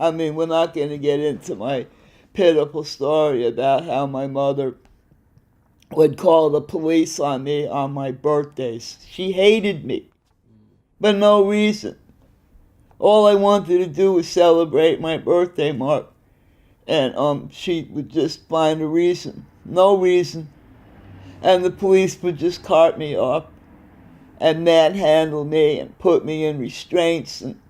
I mean, we're not going to get into my pitiful story about how my mother would call the police on me on my birthdays. She hated me, but no reason. All I wanted to do was celebrate my birthday, Mark. And she would just find a reason. No reason. And the police would just cart me off and manhandle me and put me in restraints and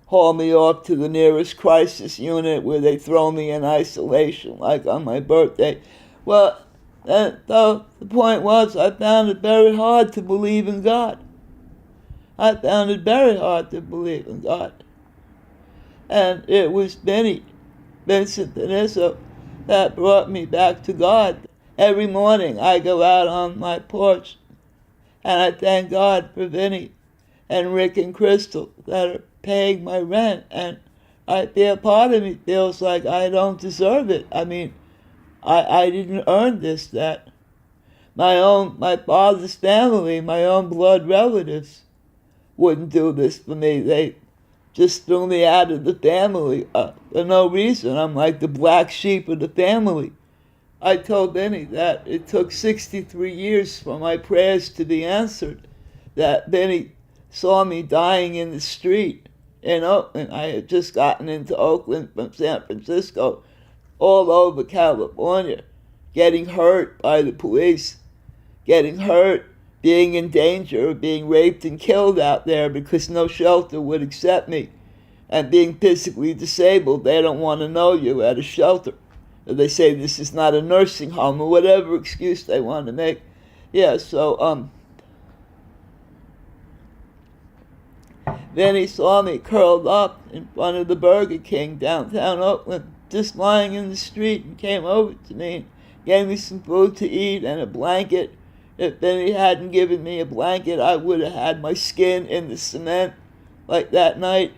haul me off to the nearest crisis unit where they throw me in isolation, like on my birthday. Well, the point was, I found it very hard to believe in God. I found it very hard to believe in God. And it was Vincent Penisso, that brought me back to God. Every morning I go out on my porch and I thank God for Vinny and Rick and Crystal that are paying my rent. And I feel part of me feels like I don't deserve it. I mean, I didn't earn that. My father's family, my own blood relatives wouldn't do this for me. They just threw me out of the family for no reason. I'm like the black sheep of the family. I told Benny that it took 63 years for my prayers to be answered, that Benny saw me dying in the street in Oakland. I had just gotten into Oakland from San Francisco, all over California, getting hurt by the police, getting hurt, being in danger of being raped and killed out there because no shelter would accept me, and being physically disabled. They don't want to know you at a shelter. They say this is not a nursing home, or whatever excuse they want to make. Yeah, so then he saw me curled up in front of the Burger King downtown Oakland, just lying in the street, and came over to me and gave me some food to eat and a blanket. If Benny hadn't given me a blanket, I would have had my skin in the cement, like that night,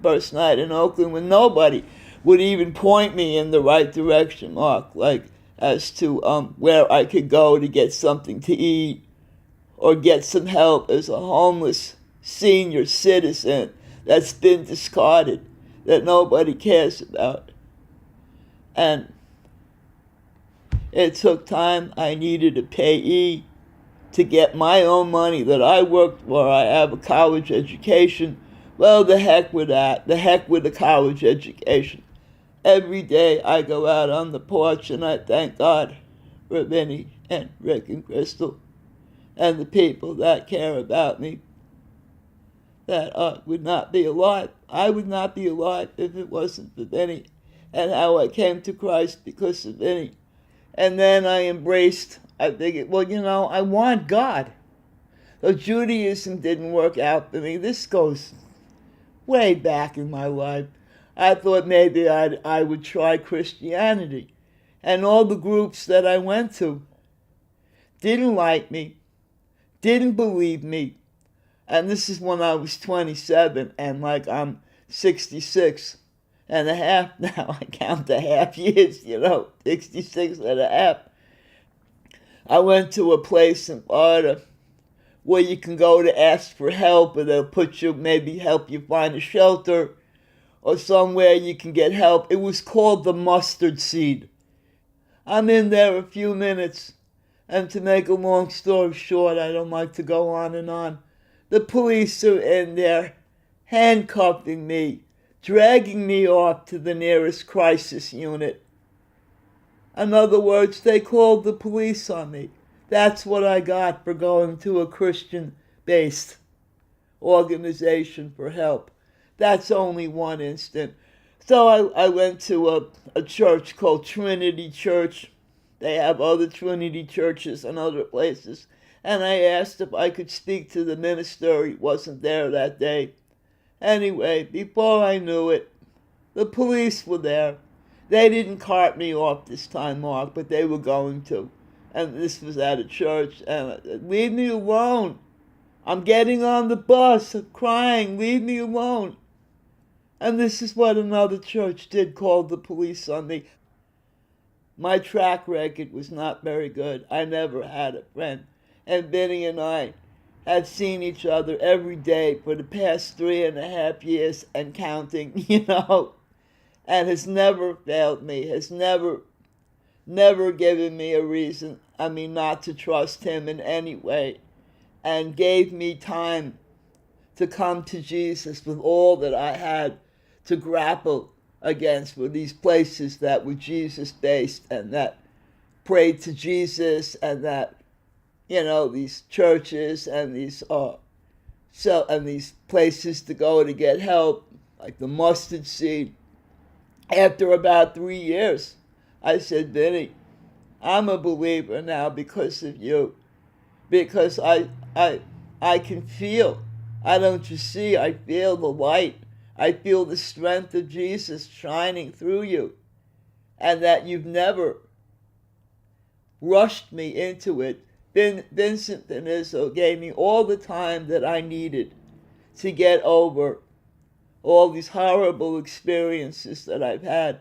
first night in Oakland, when nobody would even point me in the right direction, Mark, like as to where I could go to get something to eat or get some help as a homeless senior citizen that's been discarded, that nobody cares about. And it took time. I needed a payee to get my own money that I worked for. I have a college education. Well, the heck with that. The heck with the college education. Every day I go out on the porch and I thank God for Vinny and Rick and Crystal and the people that care about me, that would not be alive. I would not be alive if it wasn't for Vinny, and how I came to Christ because of Vinny. And then I figured, well, I want God. So Judaism didn't work out for me. This goes way back in my life. I thought maybe I would try Christianity. And all the groups that I went to didn't like me, didn't believe me. And this is when I was 27, and like I'm 66 and a half now. I count the half years, 66 and a half. I went to a place in Florida where you can go to ask for help, or they'll maybe help you find a shelter, or somewhere you can get help. It was called the Mustard Seed. I'm in there a few minutes, and to make a long story short, I don't like to go on and on. The police are in there, handcuffing me, dragging me off to the nearest crisis unit. In other words, they called the police on me. That's what I got for going to a Christian-based organization for help. That's only one instant. So I went to a church called Trinity Church. They have other Trinity churches in other places. And I asked if I could speak to the minister. He wasn't there that day. Anyway, before I knew it, the police were there. They didn't cart me off this time, Mark, but they were going to. And this was at a church. And I said, leave me alone. I'm getting on the bus. I'm crying. Leave me alone. And this is what another church did, called the police on me. My track record was not very good. I never had a friend. And Benny and I had seen each other every day for the past 3.5 years and counting, and has never failed me, has never given me a reason, not to trust him in any way, and gave me time to come to Jesus with all that I had to grapple against were these places that were Jesus based and that prayed to Jesus, and that, these churches and these these places to go to get help, like the mustard seed. After about 3 years, I said, Vinny, I'm a believer now because of you. Because I can feel. I don't just see, I feel the light. I feel the strength of Jesus shining through you. And that you've never rushed me into it. Vincent Benizzo gave me all the time that I needed to get over all these horrible experiences that I've had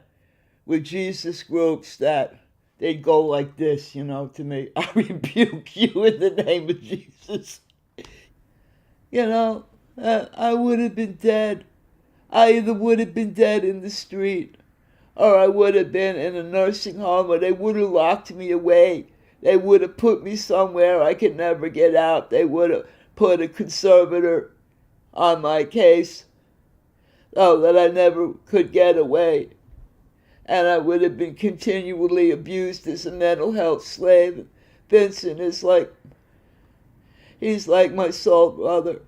with Jesus groups that they'd go like this, to me. I rebuke you in the name of Jesus. I would have been dead. I either would have been dead in the street, or I would have been in a nursing home, or they would have locked me away. They would have put me somewhere I could never get out. They would have put a conservator on my case so that I never could get away. And I would have been continually abused as a mental health slave. Vincent is he's like my soul brother,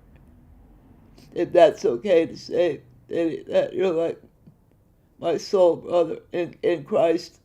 if that's okay to say, that you're like my soul brother in Christ.